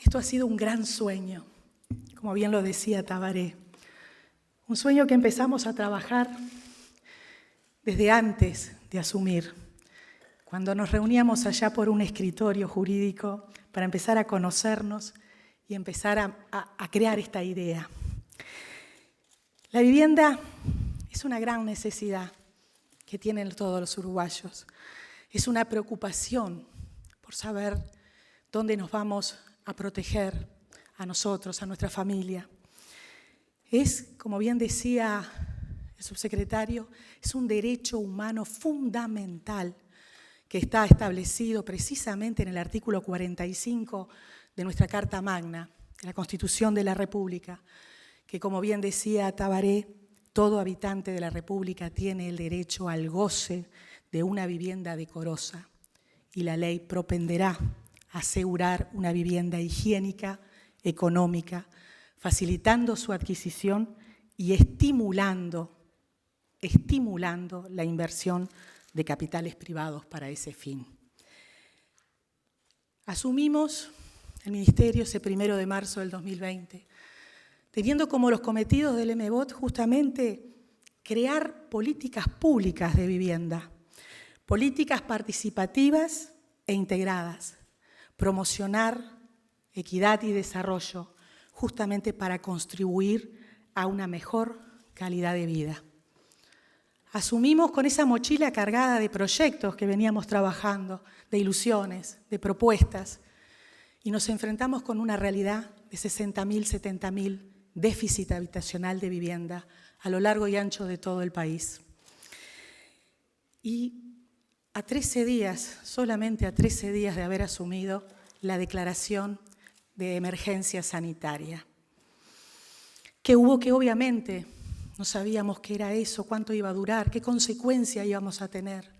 Esto ha sido un gran sueño, como bien lo decía Tabaré. Un sueño que empezamos a trabajar desde antes de asumir, cuando nos reuníamos allá por un escritorio jurídico para empezar a conocernos y empezar a crear esta idea. La vivienda es una gran necesidad que tienen todos los uruguayos. Es una preocupación por saber dónde nos vamos a proteger a nosotros, a nuestra familia. Es, como bien decía el subsecretario, es un derecho humano fundamental que está establecido precisamente en el artículo 45 de nuestra Carta Magna, de la Constitución de la República, que, como bien decía Tabaré, todo habitante de la República tiene el derecho al goce de una vivienda decorosa y la ley propenderá a asegurar una vivienda higiénica, económica, facilitando su adquisición y estimulando la inversión de capitales privados para ese fin. Asumimos el Ministerio ese 1 de marzo del 2020, teniendo como los cometidos del MBOT justamente crear políticas públicas de vivienda, políticas participativas e integradas, promocionar equidad y desarrollo, justamente para contribuir a una mejor calidad de vida. Asumimos con esa mochila cargada de proyectos que veníamos trabajando, de ilusiones, de propuestas, y nos enfrentamos con una realidad de 60.000, 70.000 déficit habitacional de vivienda a lo largo y ancho de todo el país. Y a 13 días, solamente a 13 días de haber asumido la declaración de emergencia sanitaria, que obviamente no sabíamos qué era eso, cuánto iba a durar, qué consecuencias íbamos a tener.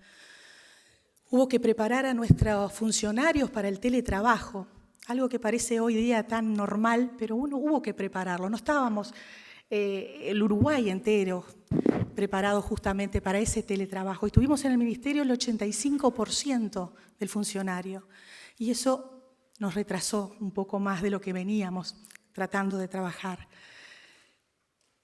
Hubo que preparar a nuestros funcionarios para el teletrabajo, algo que parece hoy día tan normal, pero hubo que prepararlo. No estábamos el Uruguay entero preparado justamente para ese teletrabajo. Y tuvimos en el Ministerio el 85% del funcionario. Y eso nos retrasó un poco más de lo que veníamos tratando de trabajar.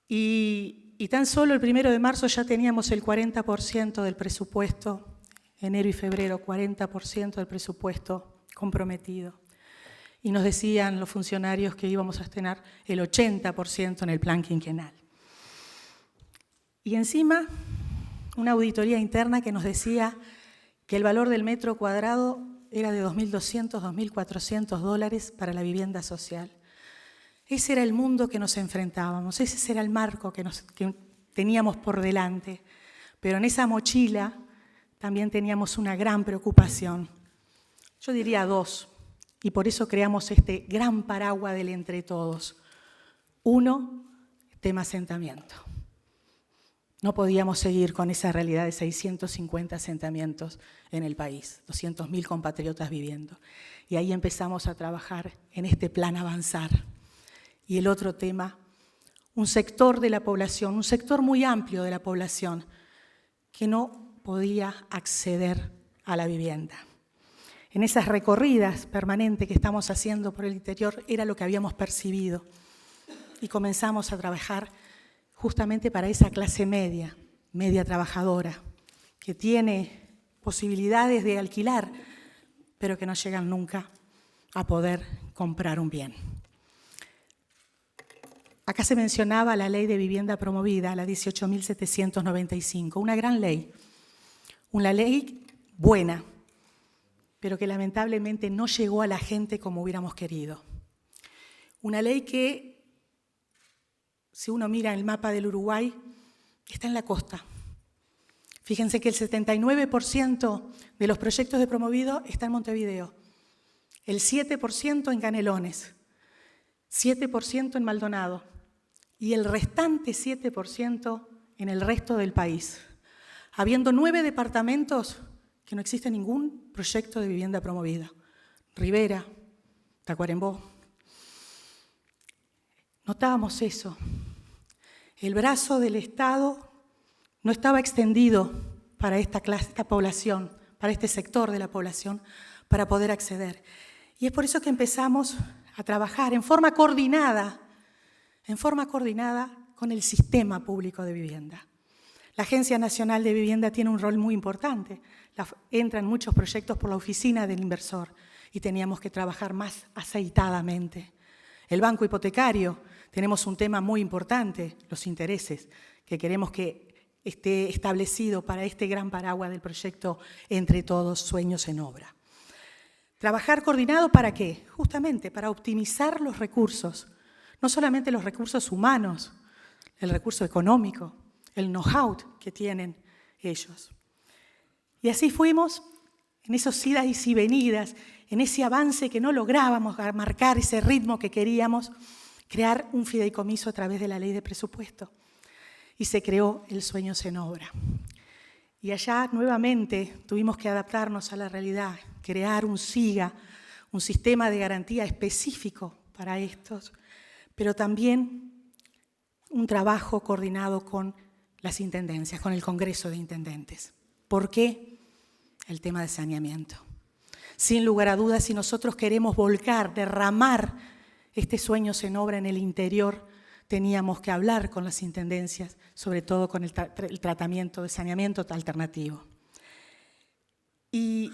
Y tan solo el 1 de marzo ya teníamos el 40% del presupuesto, enero y febrero, 40% del presupuesto comprometido. Y nos decían los funcionarios que íbamos a tener el 80% en el plan quinquenal. Y encima, una auditoría interna que nos decía que el valor del metro cuadrado era de $2.200, $2.400 para la vivienda social. Ese era el mundo que nos enfrentábamos, ese era el marco que teníamos por delante. Pero en esa mochila también teníamos una gran preocupación. Yo diría dos, y por eso creamos este gran paraguas del entre todos. Uno, tema asentamiento. No podíamos seguir con esa realidad de 650 asentamientos en el país, 200.000 compatriotas viviendo. Y ahí empezamos a trabajar en este plan avanzar. Y el otro tema, un sector de la población, un sector muy amplio de la población, que no podía acceder a la vivienda. En esas recorridas permanentes que estamos haciendo por el interior era lo que habíamos percibido. Y comenzamos a trabajar justamente para esa clase media, media trabajadora, que tiene posibilidades de alquilar, pero que no llegan nunca a poder comprar un bien. Acá se mencionaba la ley de vivienda promovida, la 18.795, una gran ley, una ley buena, pero que lamentablemente no llegó a la gente como hubiéramos querido. Una ley que, si uno mira el mapa del Uruguay, está en la costa. Fíjense que el 79% de los proyectos de promovido está en Montevideo, el 7% en Canelones, 7% en Maldonado y el restante 7% en el resto del país, habiendo 9 departamentos que no existe ningún proyecto de vivienda promovida. Rivera, Tacuarembó. Notábamos eso. El brazo del Estado no estaba extendido para esta población, para este sector de la población, para poder acceder. Y es por eso que empezamos a trabajar en forma coordinada con el sistema público de vivienda. La Agencia Nacional de Vivienda tiene un rol muy importante. Entran muchos proyectos por la oficina del inversor y teníamos que trabajar más aceitadamente. El banco hipotecario, tenemos un tema muy importante, los intereses, que queremos que esté establecido para este gran paraguas del proyecto Entre Todos, Sueños en Obra. Trabajar coordinado ¿para qué? Justamente para optimizar los recursos, no solamente los recursos humanos, el recurso económico, el know-how que tienen ellos. Y así fuimos en esos idas y venidas, en ese avance que no lográbamos marcar ese ritmo que queríamos, crear un fideicomiso a través de la ley de presupuesto. Y se creó el Sueños en Obra. Y allá nuevamente tuvimos que adaptarnos a la realidad, crear un SIGA, un sistema de garantía específico para estos, pero también un trabajo coordinado con las intendencias, con el Congreso de Intendentes. ¿Por qué? El tema de saneamiento. Sin lugar a dudas, si nosotros queremos volcar, derramar este Sueños en Obra en el interior, teníamos que hablar con las intendencias, sobre todo con el tratamiento de saneamiento alternativo. Y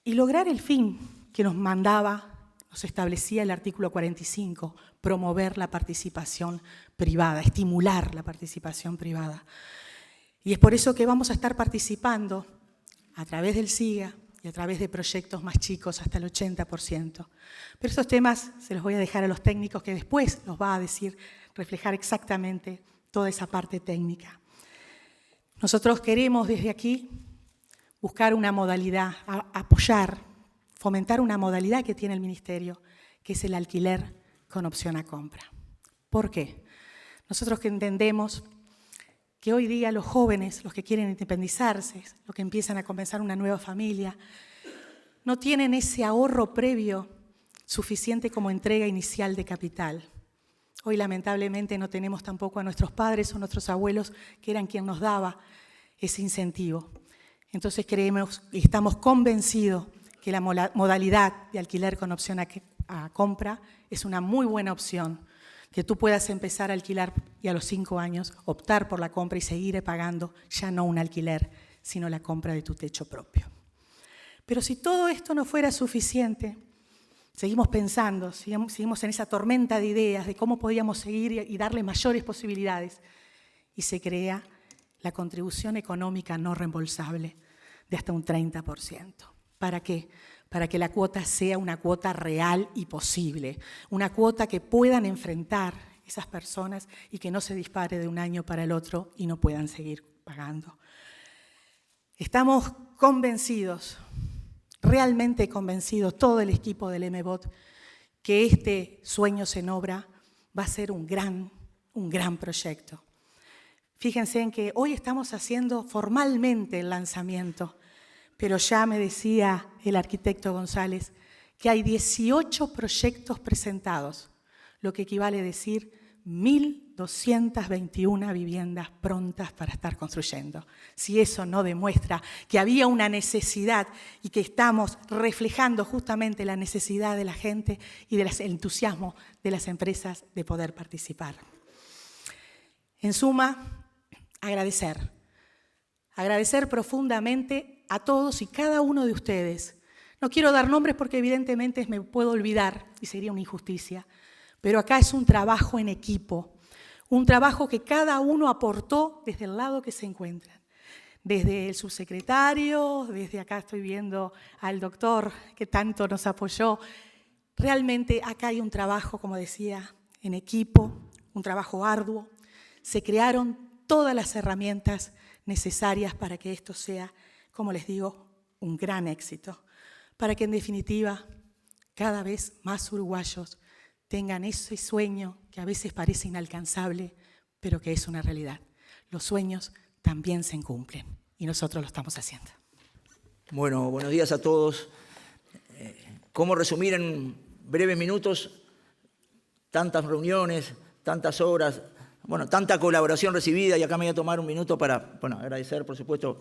lograr el fin que nos establecía el artículo 45, promover la participación privada, estimular la participación privada. Y es por eso que vamos a estar participando a través del SIGA y a través de proyectos más chicos hasta el 80%. Pero estos temas se los voy a dejar a los técnicos que después los va a decir, reflejar exactamente toda esa parte técnica. Nosotros queremos desde aquí buscar una modalidad, apoyar, fomentar una modalidad que tiene el Ministerio, que es el alquiler con opción a compra. ¿Por qué? Nosotros que entendemos que hoy día los jóvenes, los que quieren independizarse, los que empiezan a comenzar una nueva familia, no tienen ese ahorro previo suficiente como entrega inicial de capital. Hoy lamentablemente no tenemos tampoco a nuestros padres o nuestros abuelos que eran quien nos daba ese incentivo. Entonces creemos y estamos convencidos que la modalidad de alquiler con opción a compra es una muy buena opción, que tú puedas empezar a alquilar y a los 5 años optar por la compra y seguir pagando ya no un alquiler, sino la compra de tu techo propio. Pero si todo esto no fuera suficiente, seguimos pensando, seguimos en esa tormenta de ideas de cómo podíamos seguir y darle mayores posibilidades. Y se crea la contribución económica no reembolsable de hasta un 30%. ¿Para qué? Para que la cuota sea una cuota real y posible, una cuota que puedan enfrentar esas personas y que no se dispare de un año para el otro y no puedan seguir pagando. Estamos convencidos, realmente convencidos, todo el equipo del MBOT, que este Sueños en Obra va a ser un gran proyecto. Fíjense en que hoy estamos haciendo formalmente el lanzamiento, pero ya me decía el arquitecto González que hay 18 proyectos presentados, lo que equivale a decir 1.221 viviendas prontas para estar construyendo. Si eso no demuestra que había una necesidad y que estamos reflejando justamente la necesidad de la gente y del entusiasmo de las empresas de poder participar. En suma, agradecer profundamente a todos y cada uno de ustedes. No quiero dar nombres porque evidentemente me puedo olvidar y sería una injusticia, pero acá es un trabajo en equipo, un trabajo que cada uno aportó desde el lado que se encuentran. Desde el subsecretario, desde acá estoy viendo al doctor que tanto nos apoyó. Realmente acá hay un trabajo, como decía, en equipo, un trabajo arduo. Se crearon todas las herramientas necesarias para que esto sea, como les digo, un gran éxito, para que en definitiva cada vez más uruguayos tengan ese sueño que a veces parece inalcanzable, pero que es una realidad. Los sueños también se cumplen y nosotros lo estamos haciendo. Bueno, buenos días a todos. ¿Cómo resumir en breves minutos tantas reuniones, tantas horas, tanta colaboración recibida? Y acá me voy a tomar un minuto para agradecer, por supuesto,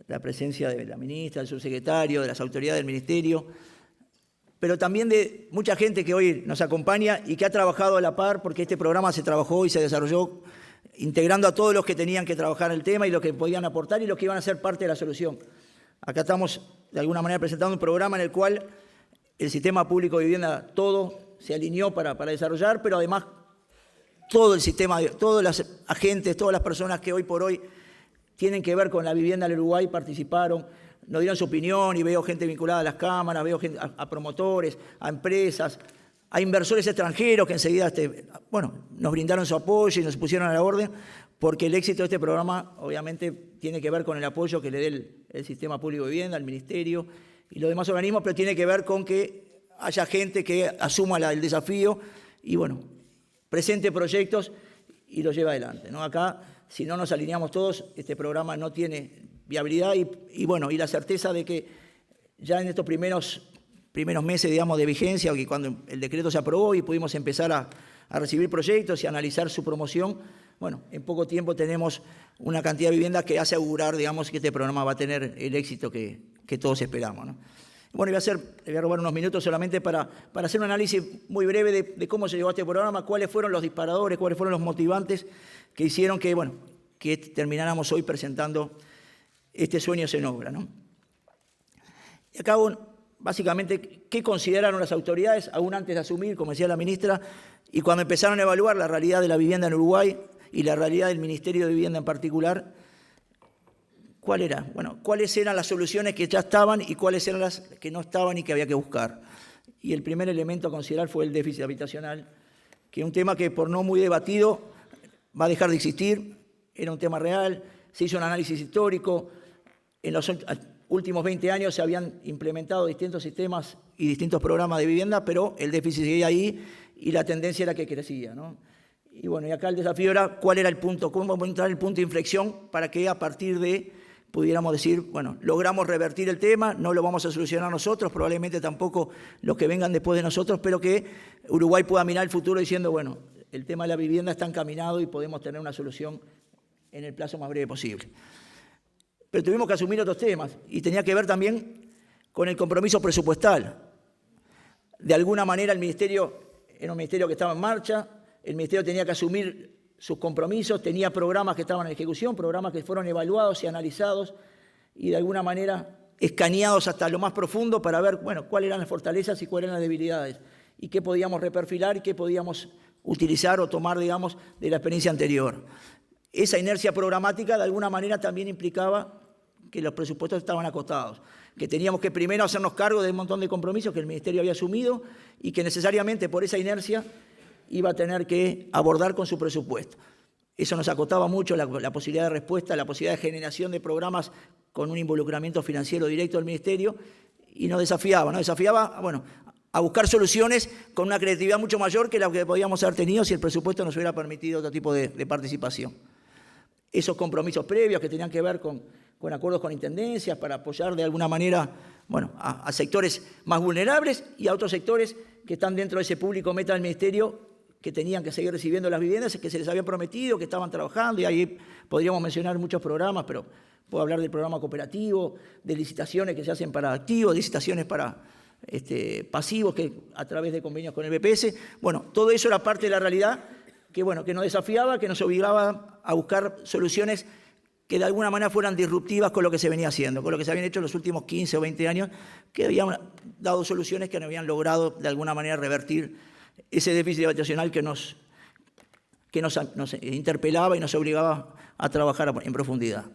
la presencia de la ministra, del subsecretario, de las autoridades del Ministerio. pero también de mucha gente que hoy nos acompaña y que ha trabajado a la par, porque este programa se trabajó y se desarrolló integrando a todos los que tenían que trabajar el tema y los que podían aportar y los que iban a ser parte de la solución. Acá estamos, de alguna manera, presentando un programa en el cual el sistema público de vivienda todo se alineó para desarrollar, pero además todo el sistema, todos los agentes, todas las personas que hoy por hoy tienen que ver con la vivienda en el Uruguay participaron, nos dieron su opinión y veo gente vinculada a las cámaras, veo gente, a promotores, a empresas, a inversores extranjeros que enseguida nos brindaron su apoyo y nos pusieron a la orden, porque el éxito de este programa obviamente tiene que ver con el apoyo que le dé el sistema público de vivienda, el ministerio y los demás organismos, pero tiene que ver con que haya gente que asuma el desafío y presente proyectos y los lleve adelante, ¿no? Acá, si no nos alineamos todos, este programa no tiene viabilidad y la certeza de que ya en estos primeros meses, digamos, de vigencia, que cuando el decreto se aprobó y pudimos empezar a recibir proyectos y analizar su promoción, en poco tiempo tenemos una cantidad de viviendas que hace augurar, digamos, que este programa va a tener el éxito que todos esperamos, ¿no? Le voy a robar unos minutos solamente para hacer un análisis muy breve de cómo se llegó a este programa, cuáles fueron los disparadores, cuáles fueron los motivantes que hicieron que termináramos hoy presentando este Sueños en Obra, ¿no? Y acá, básicamente, ¿qué consideraron las autoridades aún antes de asumir, como decía la ministra, y cuando empezaron a evaluar la realidad de la vivienda en Uruguay y la realidad del Ministerio de Vivienda en particular? ¿Cuáles eran las soluciones que ya estaban y cuáles eran las que no estaban y que había que buscar? Y el primer elemento a considerar fue el déficit habitacional, que es un tema que por no muy debatido va a dejar de existir, era un tema real, se hizo un análisis histórico, en los últimos 20 años se habían implementado distintos sistemas y distintos programas de vivienda, pero el déficit seguía ahí y la tendencia era que crecía, ¿no? Y acá el desafío era cuál era el punto, cómo encontrar el punto de inflexión para que a partir de pudiéramos decir, logramos revertir el tema, no lo vamos a solucionar nosotros, probablemente tampoco los que vengan después de nosotros, pero que Uruguay pueda mirar el futuro diciendo, el tema de la vivienda está encaminado y podemos tener una solución en el plazo más breve posible. Pero tuvimos que asumir otros temas y tenía que ver también con el compromiso presupuestal. De alguna manera el ministerio era un ministerio que estaba en marcha, el ministerio tenía que asumir sus compromisos, tenía programas que estaban en ejecución, programas que fueron evaluados y analizados y de alguna manera escaneados hasta lo más profundo para ver, cuáles eran las fortalezas y cuáles eran las debilidades y qué podíamos reperfilar y qué podíamos utilizar o tomar, digamos, de la experiencia anterior. Esa inercia programática de alguna manera también implicaba que los presupuestos estaban acotados, que teníamos que primero hacernos cargo de un montón de compromisos que el ministerio había asumido y que necesariamente por esa inercia iba a tener que abordar con su presupuesto. Eso nos acotaba mucho la posibilidad de respuesta, la posibilidad de generación de programas con un involucramiento financiero directo del ministerio y nos desafiaba a buscar soluciones con una creatividad mucho mayor que la que podíamos haber tenido si el presupuesto nos hubiera permitido otro tipo de participación. Esos compromisos previos que tenían que ver con acuerdos con intendencias para apoyar de alguna manera a sectores más vulnerables y a otros sectores que están dentro de ese público meta del ministerio que tenían que seguir recibiendo las viviendas que se les habían prometido, que estaban trabajando, y ahí podríamos mencionar muchos programas, pero puedo hablar del programa cooperativo, de licitaciones que se hacen para activos, licitaciones para pasivos que a través de convenios con el BPS. Todo eso era parte de la realidad que nos desafiaba, que nos obligaba a buscar soluciones que de alguna manera fueran disruptivas con lo que se venía haciendo, con lo que se habían hecho en los últimos 15 o 20 años, que habían dado soluciones que no habían logrado de alguna manera revertir ese déficit habitacional que nos interpelaba y nos obligaba a trabajar en profundidad.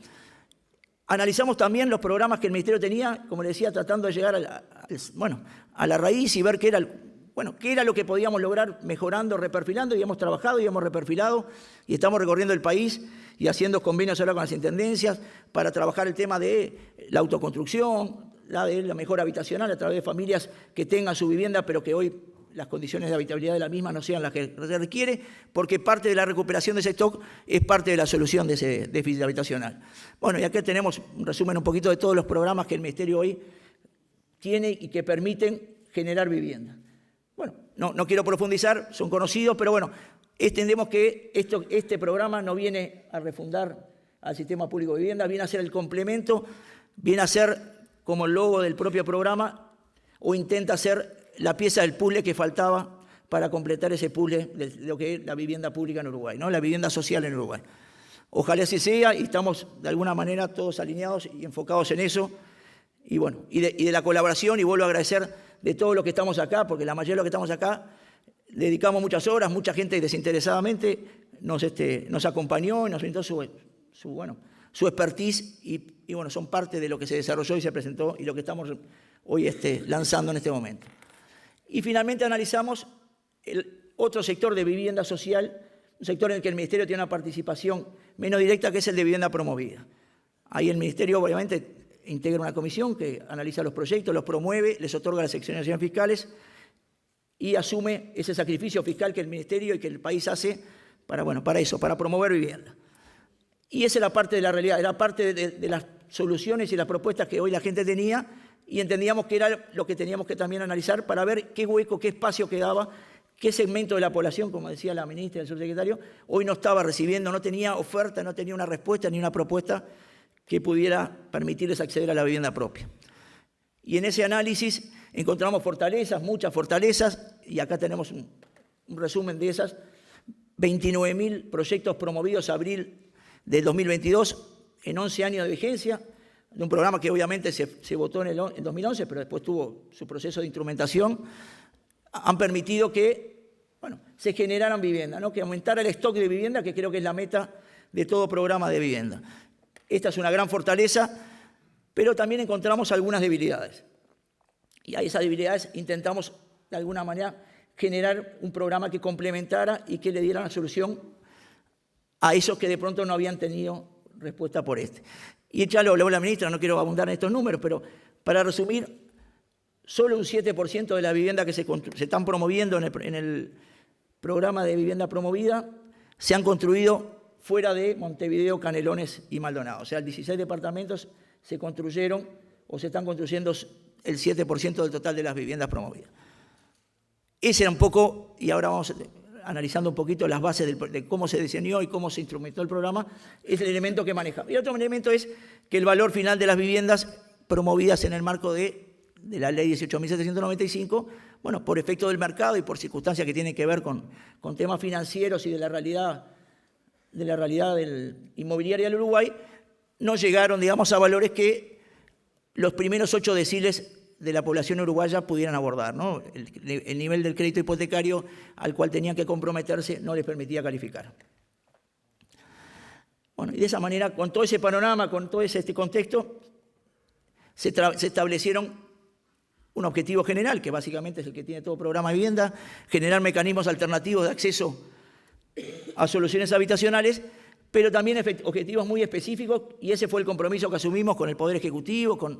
Analizamos también los programas que el Ministerio tenía, como le decía, tratando de llegar a la raíz y ver qué era lo que podíamos lograr mejorando, reperfilando, y hemos trabajado y hemos reperfilado y estamos recorriendo el país y haciendo convenios ahora con las intendencias para trabajar el tema de la autoconstrucción, de la mejora habitacional a través de familias que tengan su vivienda, pero que hoy las condiciones de habitabilidad de la misma no sean las que se requiere, porque parte de la recuperación de ese stock es parte de la solución de ese déficit habitacional. Y aquí tenemos un resumen un poquito de todos los programas que el Ministerio hoy tiene y que permiten generar vivienda. No quiero profundizar, son conocidos, pero entendemos que este programa no viene a refundar al sistema público de vivienda, viene a ser el complemento, viene a ser como el logo del propio programa o intenta ser la pieza del puzzle que faltaba para completar ese puzzle de lo que es la vivienda pública en Uruguay, ¿no? La vivienda social en Uruguay. Ojalá así sea y estamos de alguna manera todos alineados y enfocados en eso. Y bueno, y de la colaboración, y vuelvo a agradecer de todos los que estamos acá, porque la mayoría de los que estamos acá dedicamos muchas horas, mucha gente desinteresadamente nos acompañó y nos brindó su expertise y bueno, son parte de lo que se desarrolló y se presentó y lo que estamos hoy lanzando en este momento. Y finalmente analizamos el otro sector de vivienda social, un sector en el que el Ministerio tiene una participación menos directa, que es el de vivienda promovida. Ahí el Ministerio obviamente integra una comisión que analiza los proyectos, los promueve, les otorga las exoneraciones fiscales y asume ese sacrificio fiscal que el Ministerio y que el país hace para eso, para promover vivienda. Y esa es la parte de la realidad, era parte de las soluciones y las propuestas que hoy la gente tenía y entendíamos que era lo que teníamos que también analizar para ver qué hueco, qué espacio quedaba, qué segmento de la población, como decía la ministra y el subsecretario, hoy no estaba recibiendo, no tenía oferta, no tenía una respuesta ni una propuesta que pudiera permitirles acceder a la vivienda propia. Y en ese análisis encontramos fortalezas, muchas fortalezas, y acá tenemos un resumen de esas. 29.000 proyectos promovidos a abril del 2022, en 11 años de vigencia, de un programa que obviamente se votó en 2011, pero después tuvo su proceso de instrumentación, han permitido que se generaran vivienda, ¿no? Que aumentara el stock de vivienda, que creo que es la meta de todo programa de vivienda. Esta es una gran fortaleza, pero también encontramos algunas debilidades. Y a esas debilidades intentamos, de alguna manera, generar un programa que complementara y que le diera una solución a esos que de pronto no habían tenido respuesta por este. Y ya lo habló la ministra, no quiero abundar en estos números, pero para resumir, solo un 7% de la vivienda que se están promoviendo en el programa de vivienda promovida se han construido fuera de Montevideo, Canelones y Maldonado. O sea, 16 departamentos se construyeron o se están construyendo el 7% del total de las viviendas promovidas. Ese era un poco, y ahora vamos analizando un poquito las bases de cómo se diseñó y cómo se instrumentó el programa, es el elemento que maneja. Y otro elemento es que el valor final de las viviendas promovidas en el marco de la ley 18.795, por efecto del mercado y por circunstancias que tienen que ver con temas financieros y de la realidad inmobiliaria del Uruguay, no llegaron, a valores que los primeros 8 deciles de la población uruguaya pudieran abordar, ¿no? El nivel del crédito hipotecario al cual tenían que comprometerse no les permitía calificar. Y de esa manera, con todo ese panorama, con todo este contexto, se establecieron un objetivo general, que básicamente es el que tiene todo programa de vivienda, generar mecanismos alternativos de acceso a soluciones habitacionales, pero también objetivos muy específicos, y ese fue el compromiso que asumimos con el Poder Ejecutivo, con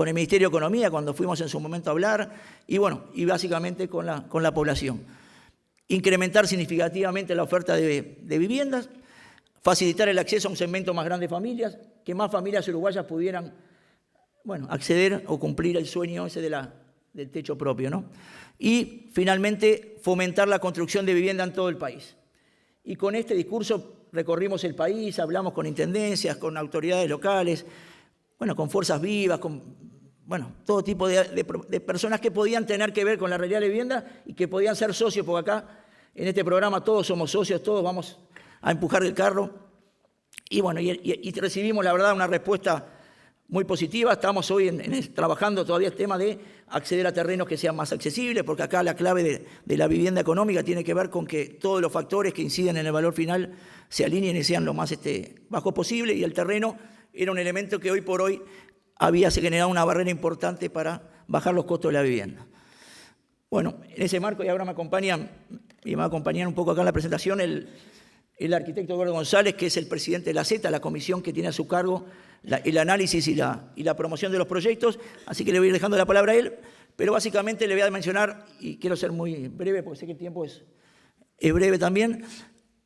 el Ministerio de Economía, cuando fuimos en su momento a hablar, y básicamente con la población. Incrementar significativamente la oferta de viviendas, facilitar el acceso a un segmento más grande de familias, que más familias uruguayas pudieran acceder o cumplir el sueño ese del techo propio, ¿no? Y finalmente fomentar la construcción de vivienda en todo el país. Y con este discurso recorrimos el país, hablamos con intendencias, con autoridades locales, con fuerzas vivas, con todo tipo de personas que podían tener que ver con la realidad de la vivienda y que podían ser socios, porque acá en este programa todos somos socios, todos vamos a empujar el carro. Y recibimos, la verdad, una respuesta muy positiva. Estamos hoy trabajando todavía el tema de acceder a terrenos que sean más accesibles, porque acá la clave de la vivienda económica tiene que ver con que todos los factores que inciden en el valor final se alineen y sean lo más bajos posible, y el terreno era un elemento que hoy por hoy se generado una barrera importante para bajar los costos de la vivienda. En ese marco, y ahora me va a acompañar un poco acá en la presentación el arquitecto Eduardo González, que es el presidente de la Z, la comisión que tiene a su cargo el análisis y la promoción de los proyectos, así que le voy a ir dejando la palabra a él, pero básicamente le voy a mencionar, y quiero ser muy breve porque sé que el tiempo es breve también,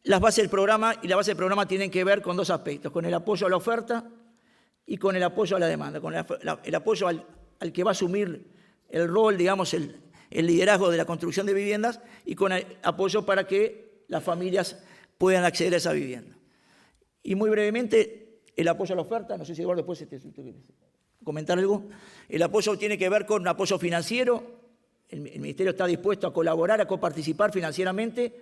las bases del programa, y la base del programa tienen que ver con dos aspectos, con el apoyo a la oferta y con el apoyo a la demanda, con el apoyo al que va a asumir el rol, el liderazgo de la construcción de viviendas, y con el apoyo para que las familias puedan acceder a esa vivienda. Y muy brevemente, el apoyo a la oferta, no sé si Eduardo después comentar algo. El apoyo tiene que ver con un apoyo financiero, el Ministerio está dispuesto a colaborar, a coparticipar financieramente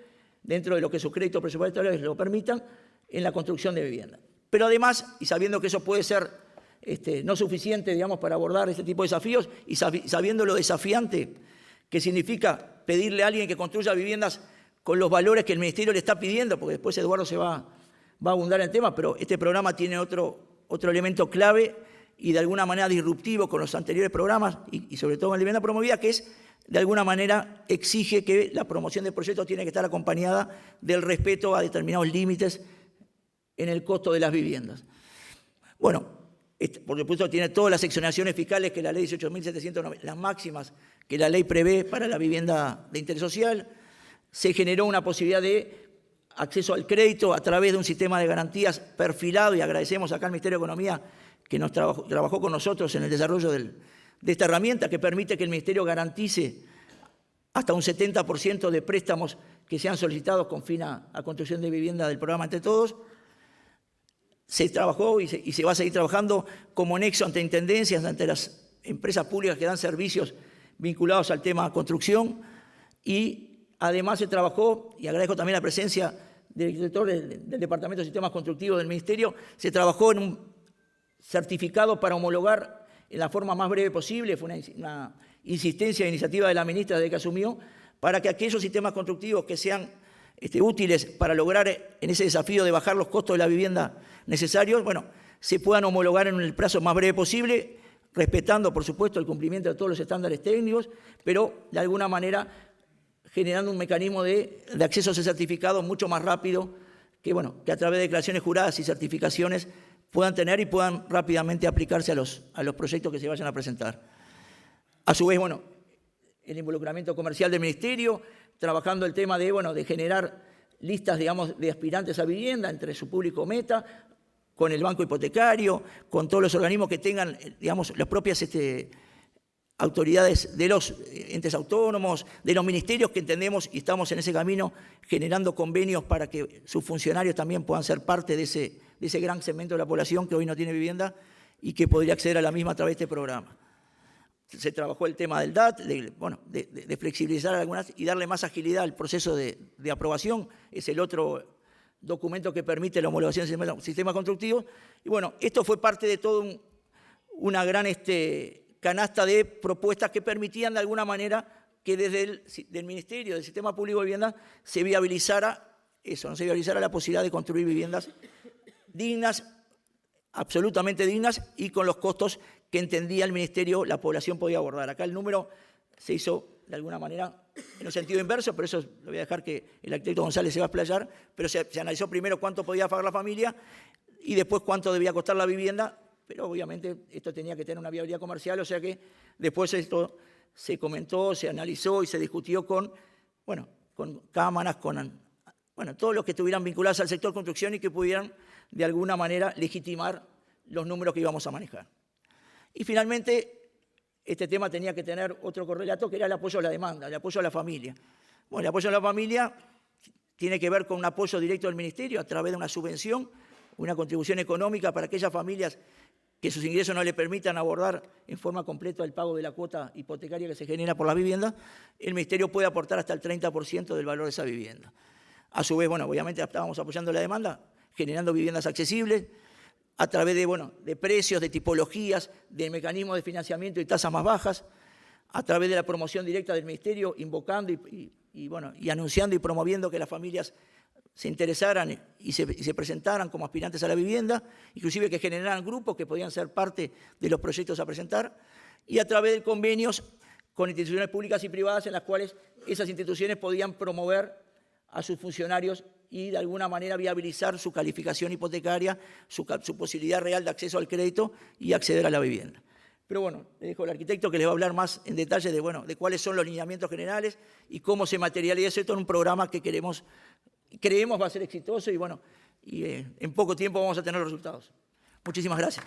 dentro de lo que sus créditos presupuestarios lo permitan en la construcción de viviendas. Pero además, y sabiendo que eso puede ser no suficiente, digamos, para abordar este tipo de desafíos, y sabiendo lo desafiante que significa pedirle a alguien que construya viviendas con los valores que el Ministerio le está pidiendo, porque después Eduardo se va a abundar en el tema, pero este programa tiene otro elemento clave y de alguna manera disruptivo con los anteriores programas, y sobre todo en la vivienda promovida, que es, de alguna manera, exige que la promoción de proyectos tiene que estar acompañada del respeto a determinados límites en el costo de las viviendas. Bueno, por supuesto tiene todas las exoneraciones fiscales que la ley 18.790, las máximas que la ley prevé para la vivienda de interés social. Se generó una posibilidad de acceso al crédito a través de un sistema de garantías perfilado, y agradecemos acá al Ministerio de Economía que nos trabajó con nosotros en el desarrollo de esta herramienta que permite que el Ministerio garantice hasta un 70% de préstamos que sean solicitados con fin a construcción de vivienda del programa Entre Todos. Se trabajó y se va a seguir trabajando como nexo ante intendencias, ante las empresas públicas que dan servicios vinculados al tema construcción, y además se trabajó, y agradezco también la presencia del director del Departamento de Sistemas Constructivos del Ministerio, se trabajó en un certificado para homologar en la forma más breve posible. Fue una insistencia e iniciativa de la ministra desde que asumió, para que aquellos sistemas constructivos que sean útiles para lograr en ese desafío de bajar los costos de la vivienda necesarios, bueno, se puedan homologar en el plazo más breve posible, respetando, por supuesto, el cumplimiento de todos los estándares técnicos, pero de alguna manera generando un mecanismo de acceso a ese certificado mucho más rápido, que a través de declaraciones juradas y certificaciones puedan tener y puedan rápidamente aplicarse a los proyectos que se vayan a presentar. A su vez, el involucramiento comercial del Ministerio, trabajando el tema de generar listas, digamos, de aspirantes a vivienda entre su público meta, con el banco hipotecario, con todos los organismos que tengan, digamos, las propias autoridades de los entes autónomos, de los ministerios, que entendemos y estamos en ese camino generando convenios para que sus funcionarios también puedan ser parte de ese gran segmento de la población que hoy no tiene vivienda y que podría acceder a la misma a través de este programa. Se trabajó el tema del DAT, de flexibilizar algunas y darle más agilidad al proceso de aprobación. Es el otro documento que permite la homologación del sistema constructivo. Y esto fue parte de toda una gran canasta de propuestas que permitían de alguna manera que desde el Ministerio del Sistema Público de Vivienda se viabilizara eso, no se viabilizara la posibilidad de construir viviendas dignas, absolutamente dignas, y con los costos que entendía el Ministerio la población podía abordar. Acá el número se hizo de alguna manera en un sentido inverso, pero eso lo voy a dejar que el arquitecto González se va a explayar, pero se analizó primero cuánto podía pagar la familia y después cuánto debía costar la vivienda, pero obviamente esto tenía que tener una viabilidad comercial, o sea que después esto se comentó, se analizó y se discutió con cámaras, con todos los que estuvieran vinculados al sector construcción y que pudieran de alguna manera legitimar los números que íbamos a manejar. Y finalmente, este tema tenía que tener otro correlato, que era el apoyo a la demanda, el apoyo a la familia. Bueno, el apoyo a la familia tiene que ver con un apoyo directo del Ministerio a través de una subvención, una contribución económica para aquellas familias que sus ingresos no le permitan abordar en forma completa el pago de la cuota hipotecaria que se genera por la vivienda. El Ministerio puede aportar hasta el 30% del valor de esa vivienda. A su vez, obviamente estábamos apoyando la demanda, generando viviendas accesibles, a través de precios, de tipologías, de mecanismos de financiamiento y tasas más bajas, a través de la promoción directa del Ministerio, invocando y anunciando y promoviendo que las familias se interesaran y se presentaran como aspirantes a la vivienda, inclusive que generaran grupos que podían ser parte de los proyectos a presentar, y a través de convenios con instituciones públicas y privadas en las cuales esas instituciones podían promover a sus funcionarios y de alguna manera viabilizar su calificación hipotecaria, su posibilidad real de acceso al crédito y acceder a la vivienda. Pero le dejo al arquitecto que les va a hablar más en detalle de cuáles son los lineamientos generales y cómo se materializa esto en un programa que creemos va a ser exitoso y en poco tiempo vamos a tener los resultados. Muchísimas gracias.